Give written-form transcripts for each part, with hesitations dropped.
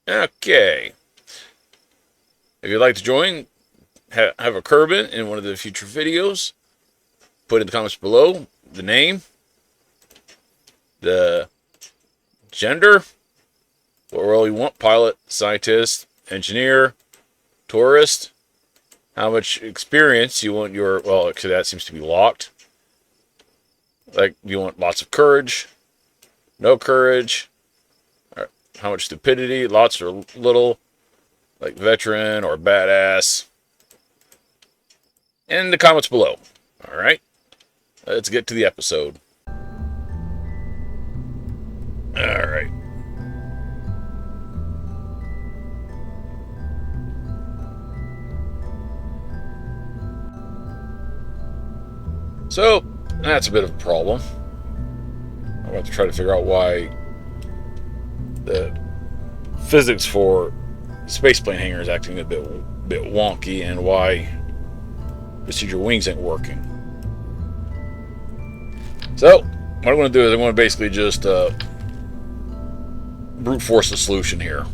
Okay. If you'd like to join, have a Kerbal in one of the future videos, put in the comments below the name, the gender, what role you want: pilot, scientist, engineer, tourist, how much experience you want your, well, actually that seems to be locked. Like, do you want lots of courage, no courage, or how much stupidity, lots or little, like veteran or badass, in the comments below. All right, let's get to the episode. All right. So, that's a bit of a problem. I'm going to try to figure out why the physics for spaceplane hangar is acting a bit wonky, and why procedure wings ain't working. So, what I'm going to do is I'm going to basically just brute force the solution here.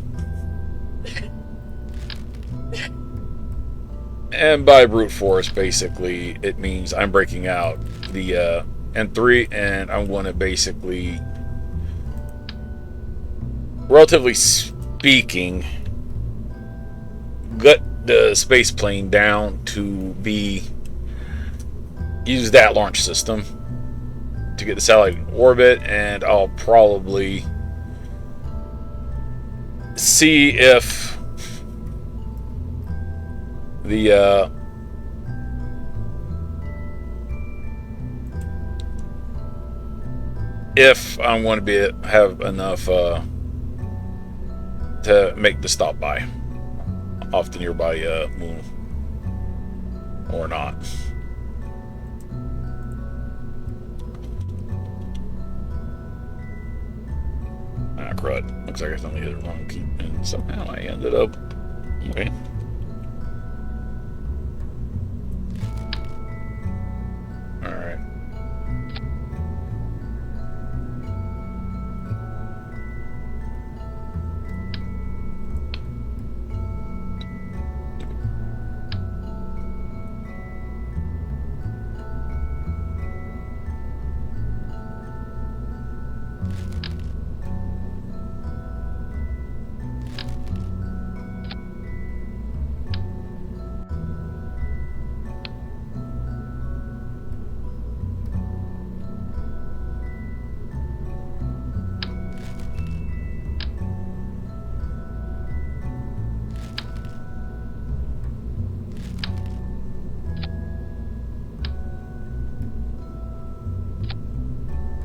And by brute force, basically, it means I'm breaking out the N3, and I'm going to basically, relatively speaking, gut the space plane down to use that launch system to get the satellite in orbit, and I'll probably see if the if I'm going to have enough to make the stop by off the nearby moon or not. Ah, crud. Looks like I finally hit the wrong key, and somehow I ended up. Okay. Alright.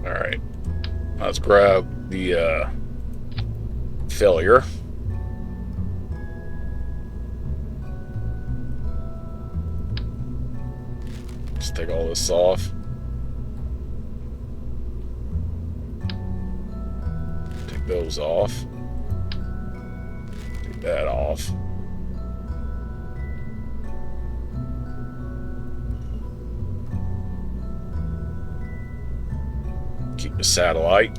Alright. Let's grab the failure. Just take all this off. Take those off. Take that off. Keep the satellite.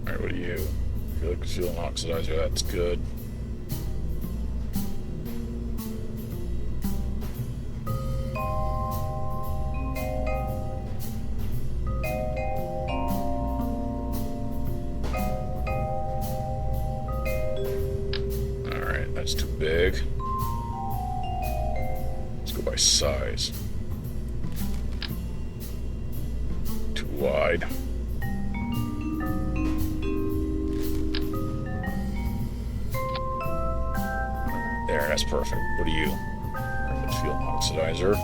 Alright, what do you? I feel like a fuel and oxidizer, that's good. Alright, that's too big. Let's go by size. Too wide. There, that's perfect. What do you? Let's fuel oxidizer.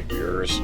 gears.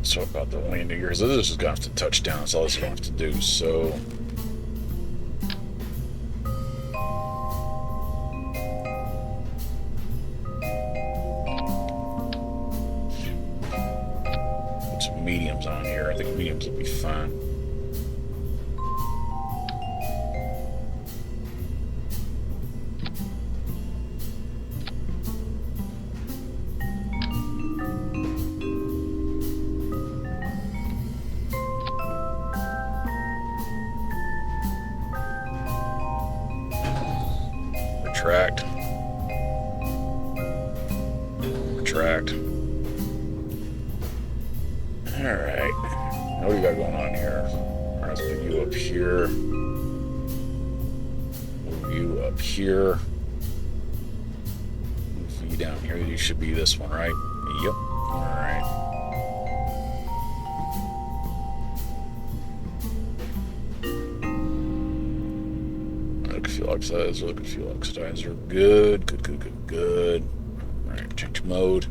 So about the landing gears, this is gonna have to touch down. That's all this is gonna have to do. So put some mediums on here. I think mediums will be fine. Retract. Retract. Alright. Now what do you got going on here? Alright, let's put you up here. Move you up here. Move you down here. You should be this one, right? Yep. Alright. Fuel oxidizer, look at fuel oxidizer. Good, good, good, good, good. Alright, change mode.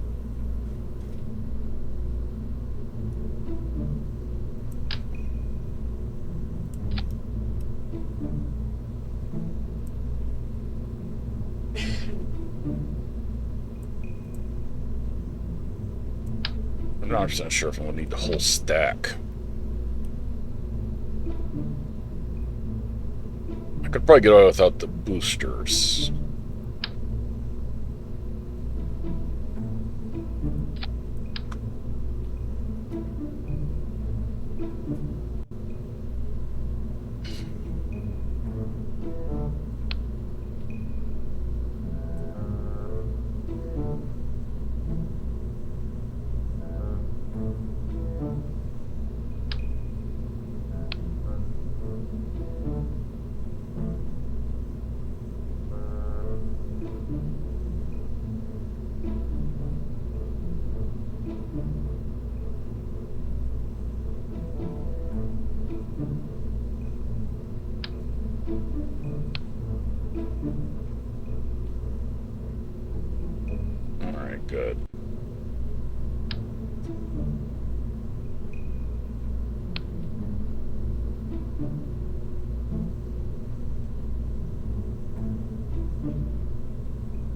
I'm not 100% sure if I'm going to need the whole stack. I could probably get away without the boosters. Alright, good.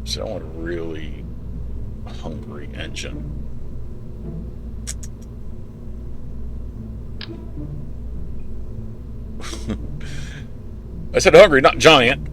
So I want a really hungry engine. I said hungry, not giant.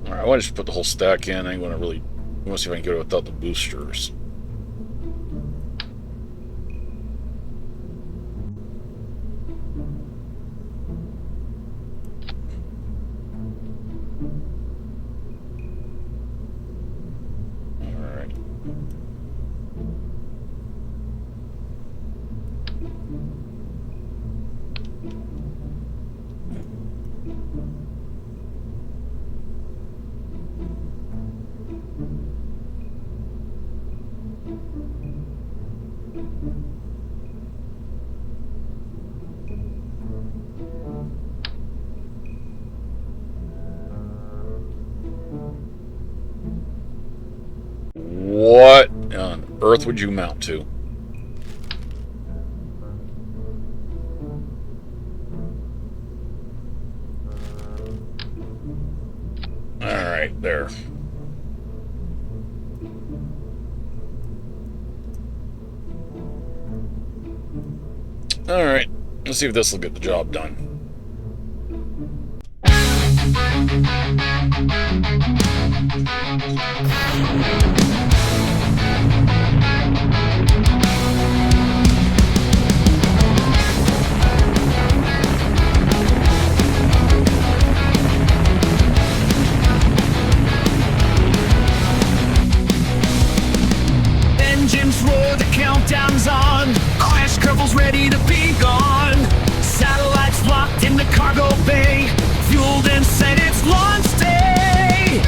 I want to just put the whole stack in. I want to see if I can get it without the boosters. earth would you mount to? Alright, there. Alright, let's see if this will get the job done. Engines roar, the countdown's on. Crash Kerbal's ready to be gone. Satellites locked in the cargo bay. Fueled and set, it's launch day.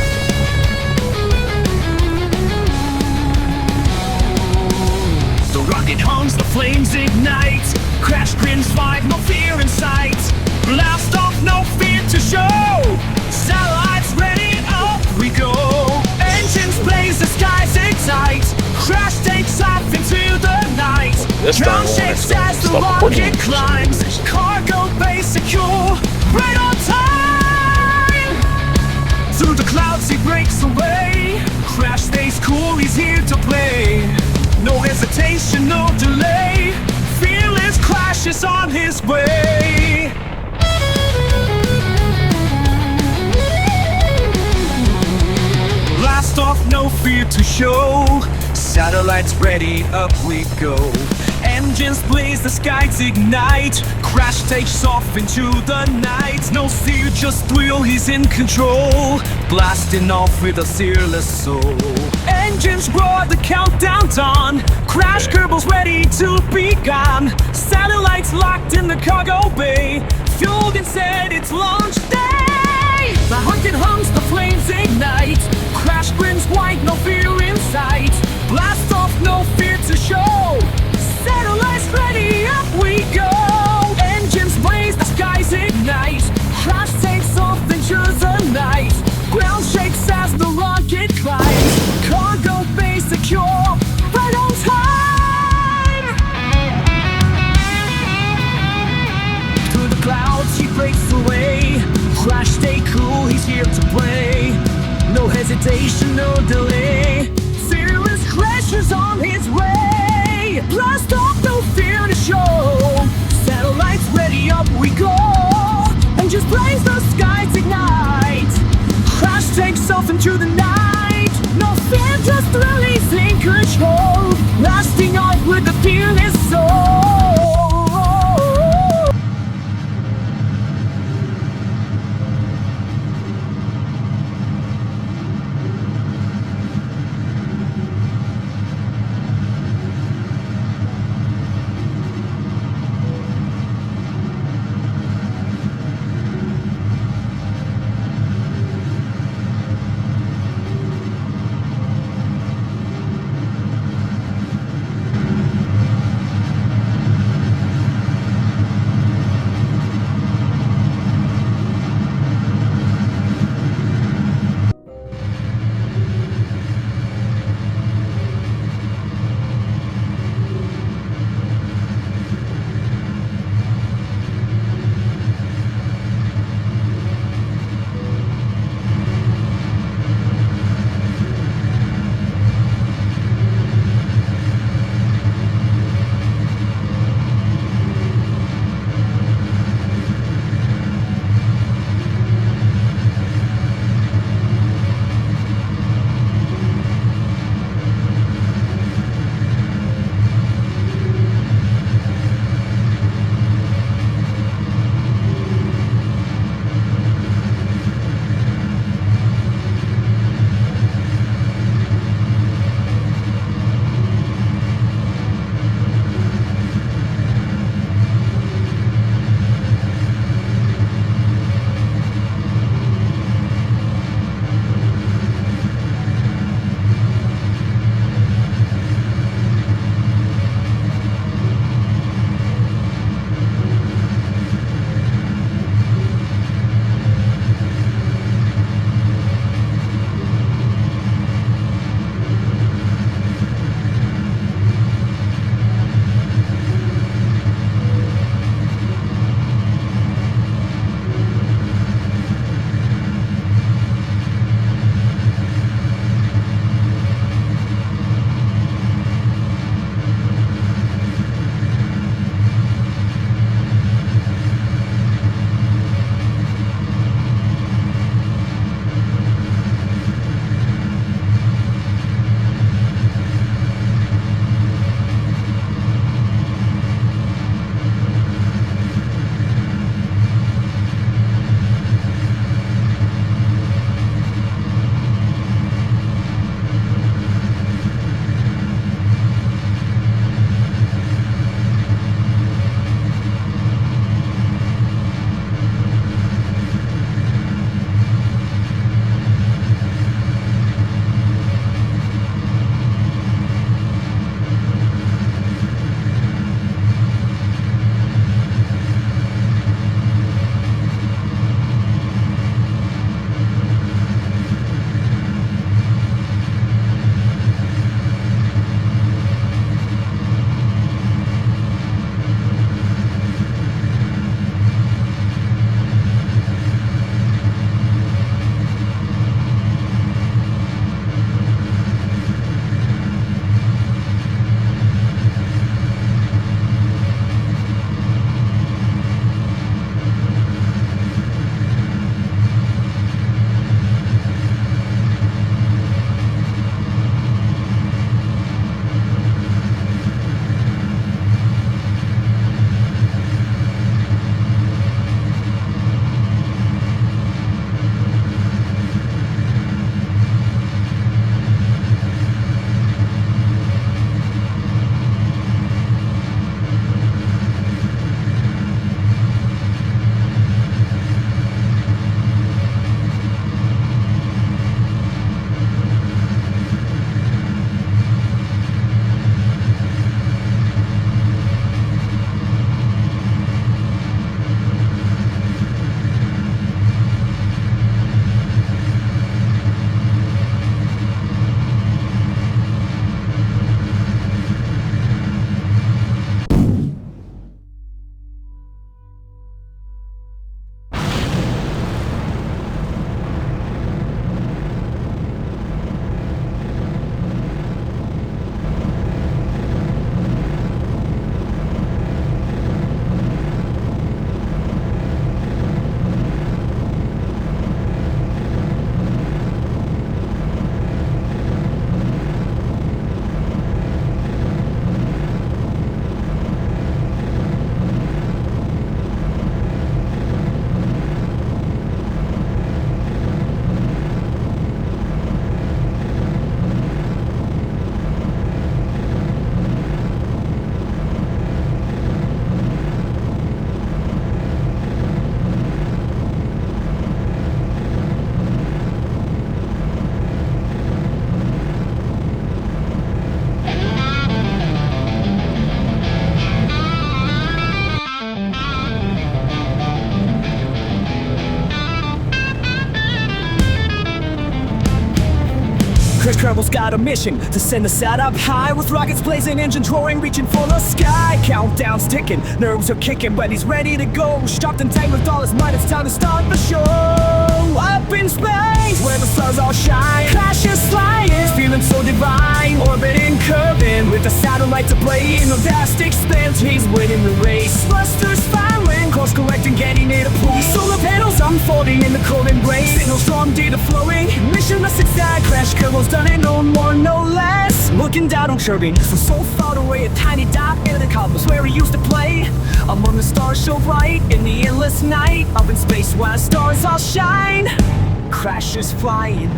The rocket hums, the flames ignite. Crash grins fight, no fear in sight. Blast off, no fear to show. Satellites ready, up we go. Engines blaze, the skies excite. Crash takes off into the night. Ground shakes as the rocket climbs. Cargo bay secure, right on time. Through the clouds he breaks away. Crash stays cool, he's here to play. No hesitation, no delay. Fearless Crash is on his way. Blast off, no fear to show. Satellites ready, up we go. Engines blaze, the skies ignite. Crash takes off into the night. No fear, just thrill, he's in control. Blasting off with a fearless soul. Engines roar, the countdown's on. Crash Kerbal's ready to be gone. Satellites locked in the cargo bay. Fueled and set, it's launch day. The rocket hums, the flames ignite. Crash grins white, no fear in sight. Blast off, no fear to show. Satellites ready, up we go. Engines blaze, the skies ignite. Crash takes off into the night. Ground shakes as the rocket climbs. Cargo bay secure, right on time. Through the clouds he breaks away. Crash stay cool, he's here to play. No hesitation, no delay. Fearless Crash is on his way. Blast off, no fear to show. Satellites ready, up we go. And just blaze, the skies ignite. Crash takes off into the night. No fear, just release in control. Blasting off with the fearless soul. Kerbal's got a mission to send us out up high, with rockets blazing, engines roaring, reaching for the sky. Countdown's ticking, nerves are kicking, but he's ready to go. Strapped and tight with all his might, it's time to start the show. Up in space, where the stars all shine, crashes flying, feeling so divine. Orbiting, curving, with the satellite to play. In the vast expanse, he's winning the race. Thrusters firing, course correcting, getting near the place. Solar panels unfolding in the cold embrace. Signals strong, data flowing, mission to success. Crash Kerbal's done it, no more, no less. Looking down on Kirby, from so far away, a tiny dot in the cosmos where he used to play. Among the stars so bright, in the endless night. Up in space where the stars all shine. Crashes flying,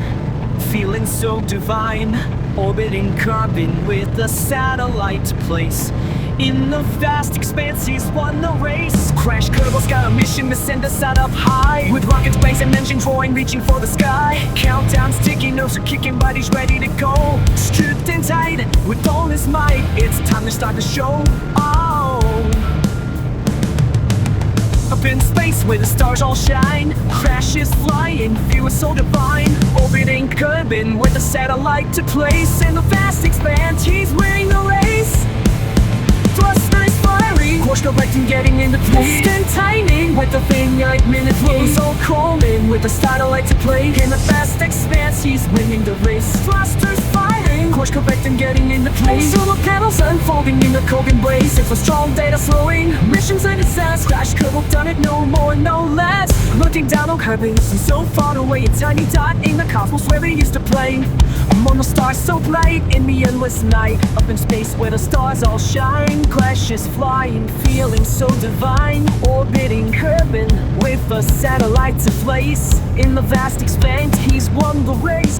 feeling so divine. Orbiting carbon with the satellite to place. In the vast expanse, he's won the race. Crash Kerbal's got a mission to send us out up high, with rockets blazing, engines roaring, reaching for the sky. Countdown's ticking, nerves are kicking, but he's ready to go. Stripped and tight, with all his might, it's time to start the show. Oh, up in space where the stars all shine, crashes flying, feeling so divine. Orbiting Kerbal with a satellite to place. In the vast expanse, he's winning the race. Thrusters firing, course correcting, getting into place. And tightening with the finite minute flows. All chroming with the satellite to play. In the vast expanse, he's winning the race. Thrusters firing, course correcting, getting into place. Solar panels unfolding in the cold embrace. It's a strong data flowing, missions in success. Crash Kerbal done it, no more, no less. Looking down on Kirby, from so far away, a tiny dot in the cosmos where they used to play. Among the stars so bright, in the endless night. Up in space where the stars all shine. Crashes flying, feeling so divine. Orbiting Kerbal with a satellite to place. In the vast expanse, he's won the race.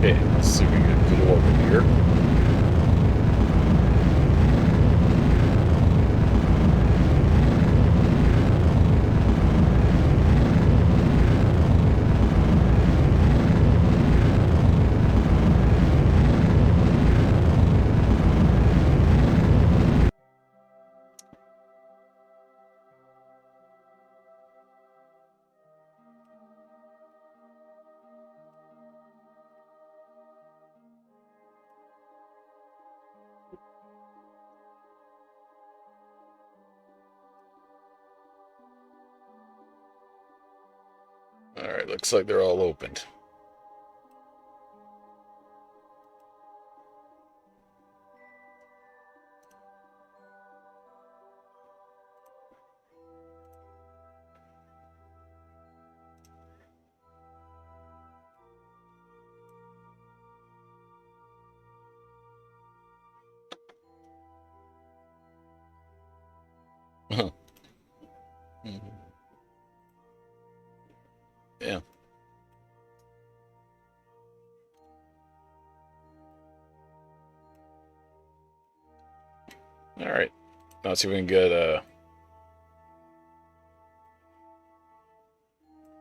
Okay, let's see if we can get a good orbit here. All right, looks like they're all opened. Yeah. All right. Now let's see if we can get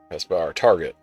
pass by our target.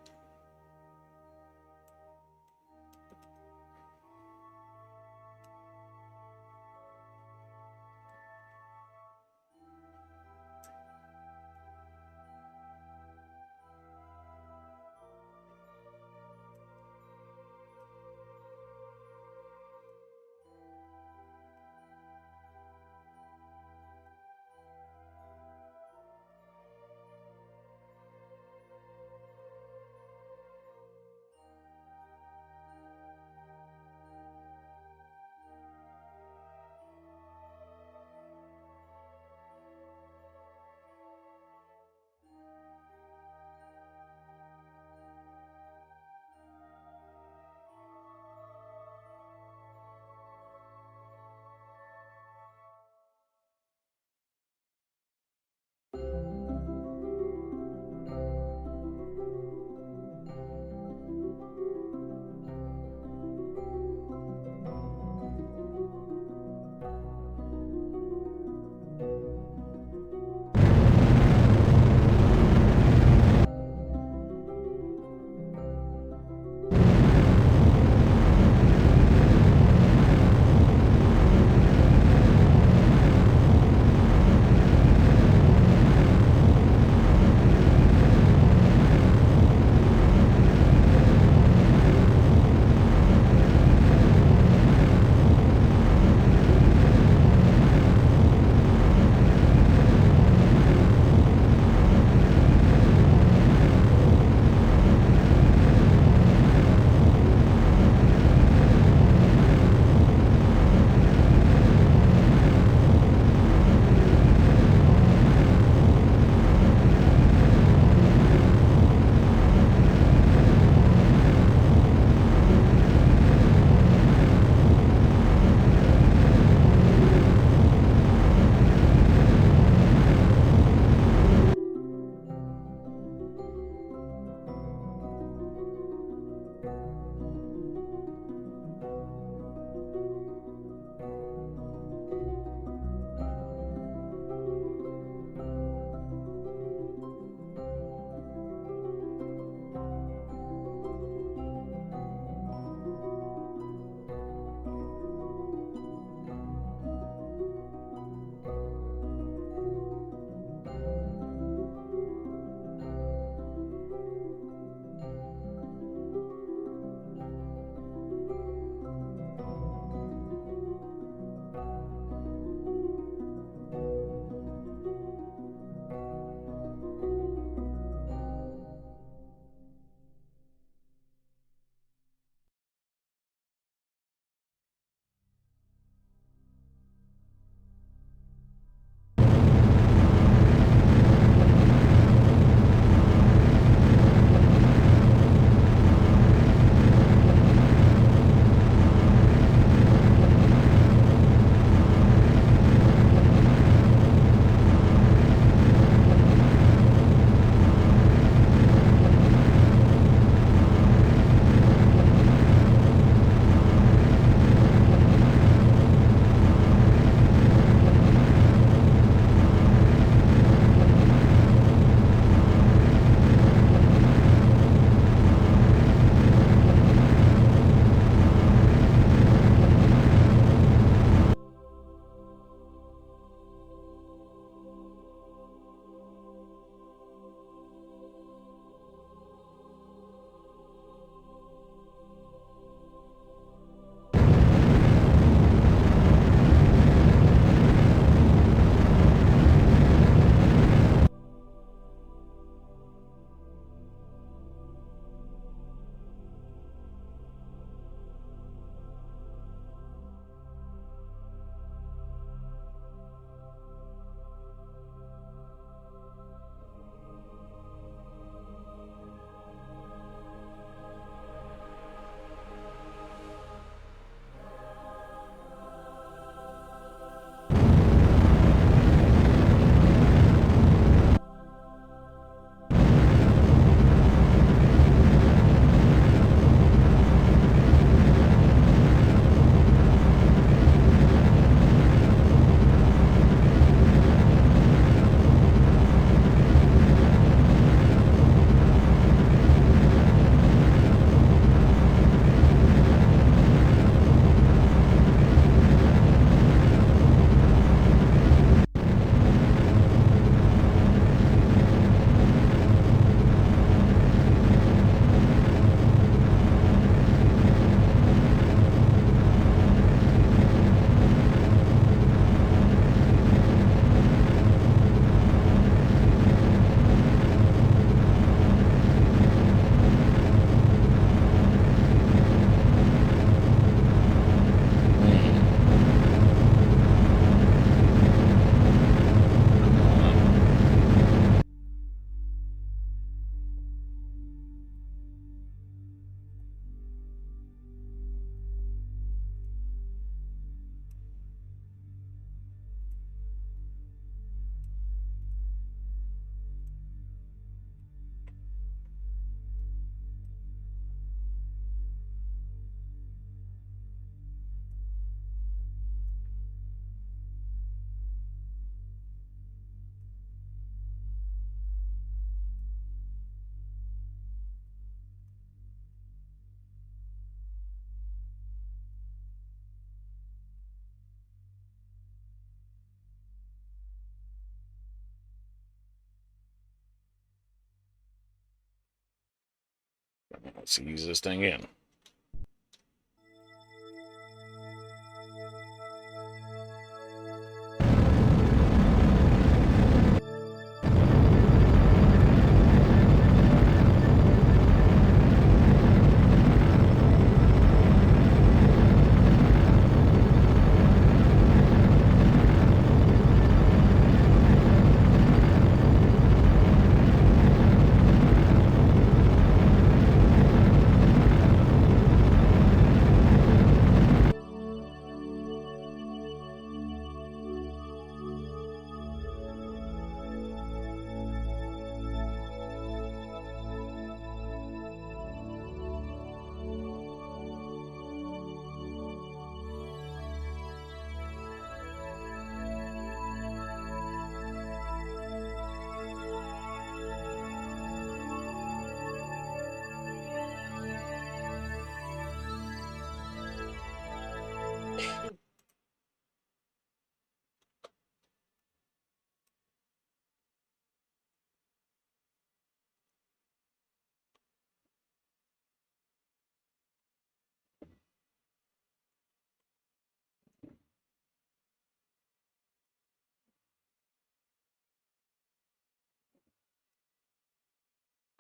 Let's ease this thing in.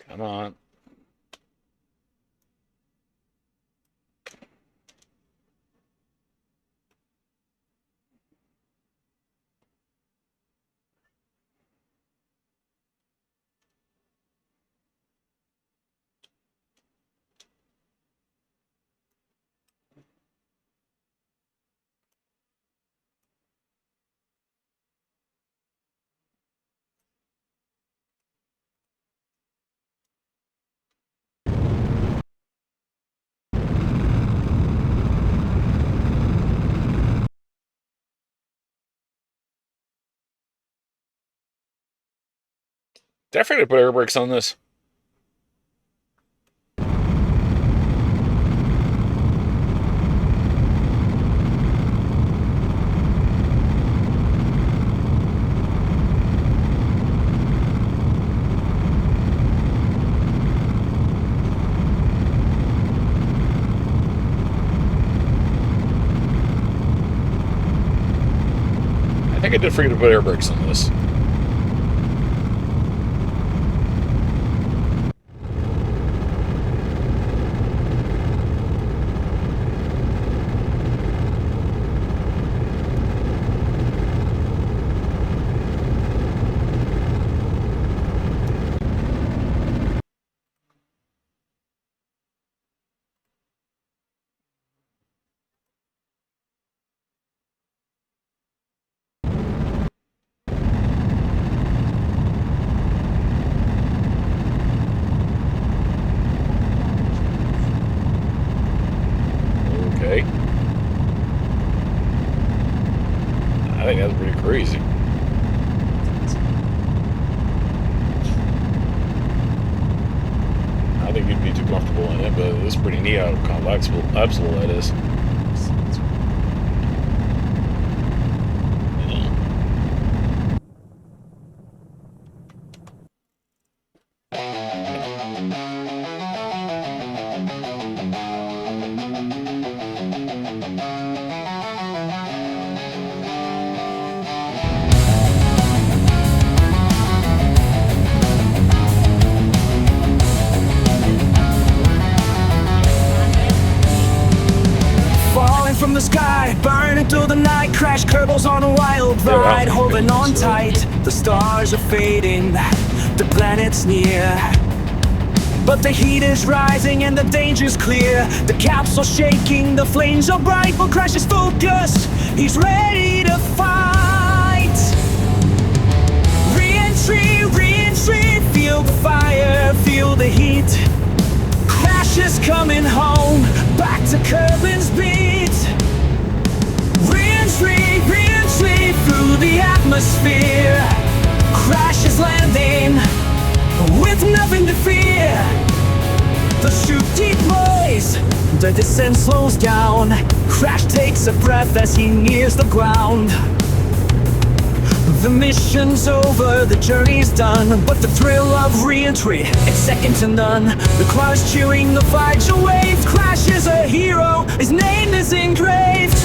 Come on. Did I forget to put air brakes on this? I think I did forget to put air brakes on this. Okay. I think that's pretty crazy. I think you'd be too comfortable in it, but it's pretty neat how collapsible that is. From the sky, burning through the night, crash Kerbals on a wild ride, holding on tight. The stars are fading, the planet's near, but the heat is rising and the danger's clear. The capsule shaking, the flames are bright, but Crash is focused, he's ready to fight. Re-entry, re-entry, feel the fire, feel the heat. Crash is coming home, back to Kerbal's beat. Re-entry, re-entry through the atmosphere. Crash is landing with nothing to fear. The chute deploys, the descent slows down. Crash takes a breath as he nears the ground. The mission's over, the journey's done, but the thrill of re-entry, it's second to none. The crowd's cheering, the fights away. Crash is a hero, his name is engraved.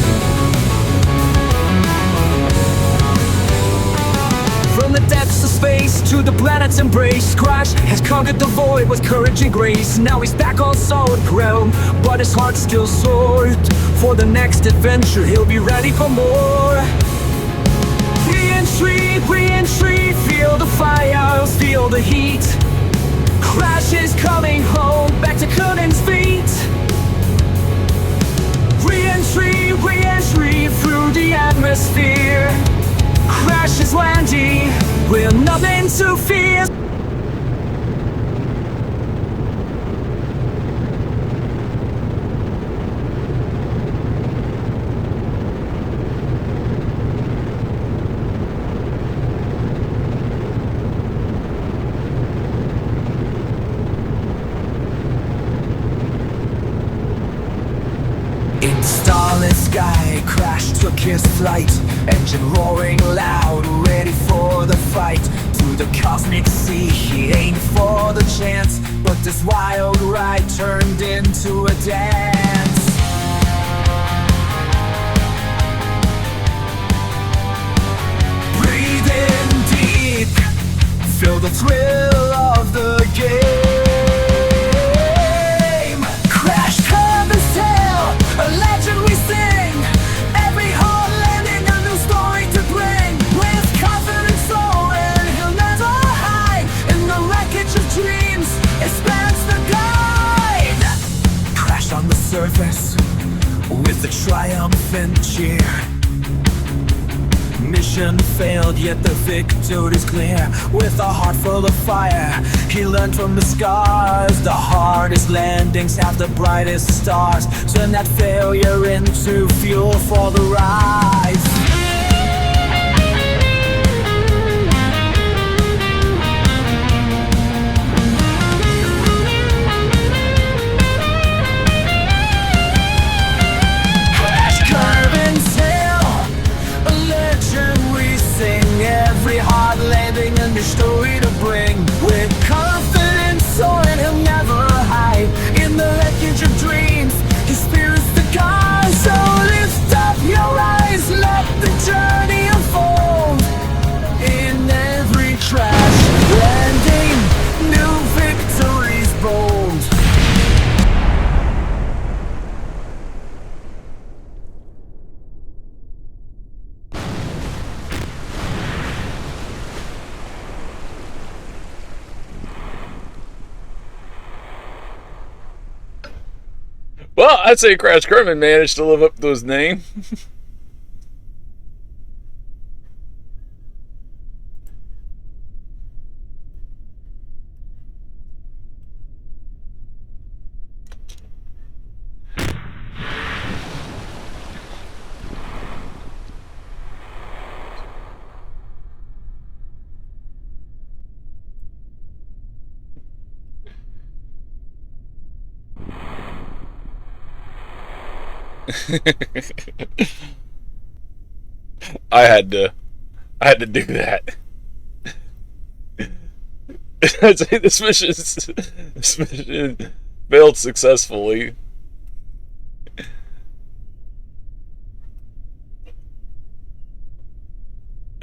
From the depths of space to the planet's embrace, Crash has conquered the void with courage and grace. Now he's back on solid ground, but his heart's still sore. For the next adventure, he'll be ready for more. Re-entry, re-entry, feel the fire, feel the heat. Crash is coming home, back to Coden's feet. Re-entry, re-entry, through the atmosphere. Crash is landing, with nothing to fear. In starless sky, Crash took his flight. Engine roaring loud, ready for the fight. Through the cosmic sea, he aimed for the chance, but this wild ride turned into a dance. Breathe in deep, feel the thrill of the game. Crash Kerbal's tale, a legend we sing. Every hard landing, a new story to bring. With confident soul, and he'll never hide. In the wreckage of dreams, expands the guide. Crash on the surface, with a triumphant cheer. Mission failed, yet the victory's clear. With a heart full of fire, he learned from the scars. The hardest landings have the brightest stars. Turn that failure into fuel for the rise. Crash Kerbal's tale, a legend we sing. Every hard landing, a new story to bring. With confidence soaring, he'll never hide. In the wreckage of dreams, his spirit's the guide. So lift up your eyes, let the journey unfold. In every crash landing, new victories bold. Well, I'd say Crash Kerman managed to live up to his name. I had to do that. I'd say this mission failed successfully.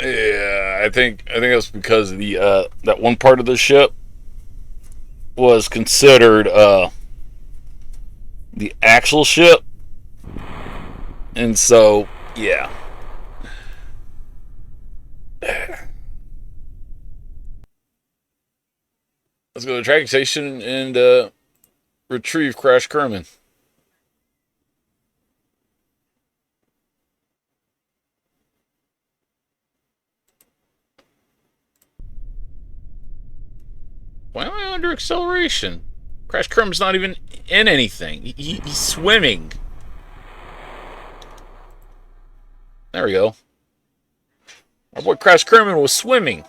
Yeah, I think it was because the that one part of the ship was considered the actual ship, and so yeah. Let's go to the tracking station and retrieve Crash Kerman. Why am I under acceleration? Crash Kerman's not even in anything. He's swimming. There we go. Our boy Crash Kerman was swimming.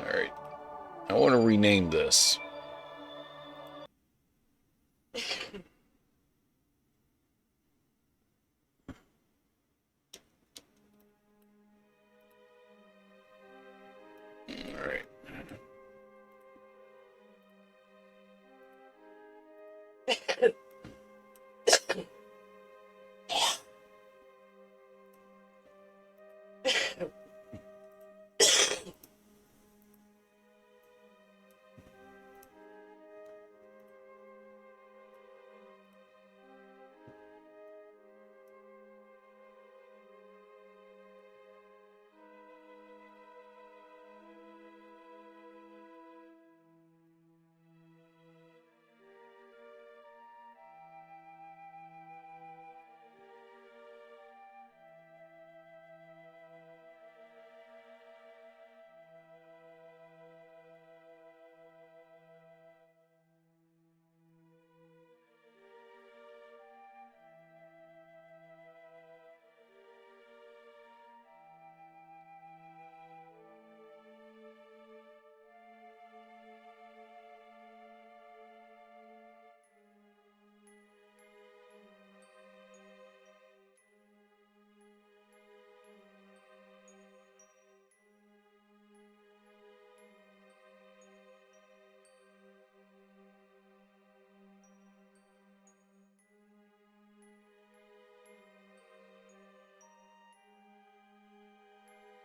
Alright. I want to rename this. Alright.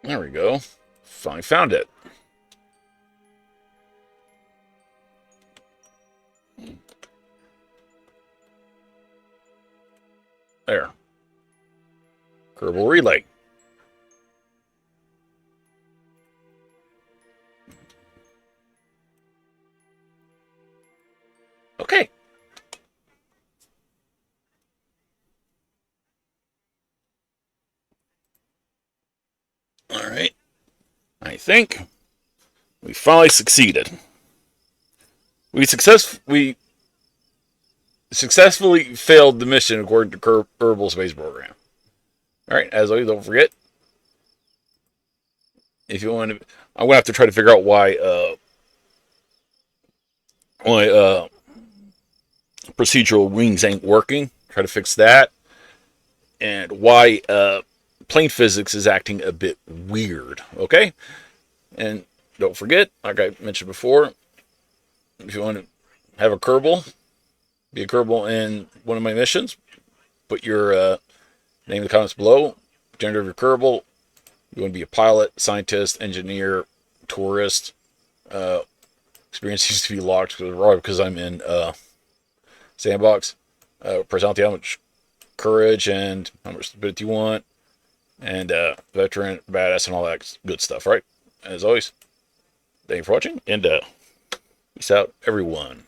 There we go. Finally found it. There. Kerbal Relay. Okay. Alright. I think we finally succeeded. We successfully failed the mission according to Kerbal Space Program. Alright, as always, don't forget, if you want to, I'm gonna have to try to figure out why procedural wings ain't working. Try to fix that, and why plane physics is acting a bit weird. Okay, and don't forget, like I mentioned before, if you want to have a Kerbal, be a Kerbal in one of my missions, put your name in the comments below, gender of your Kerbal. You want to be a pilot, scientist, engineer, tourist. Experience seems to be locked because I'm in sandbox. Personality, how much courage and how much stability you want. And veteran, badass, and all that good stuff, right? As always, thank you for watching, and peace out, everyone.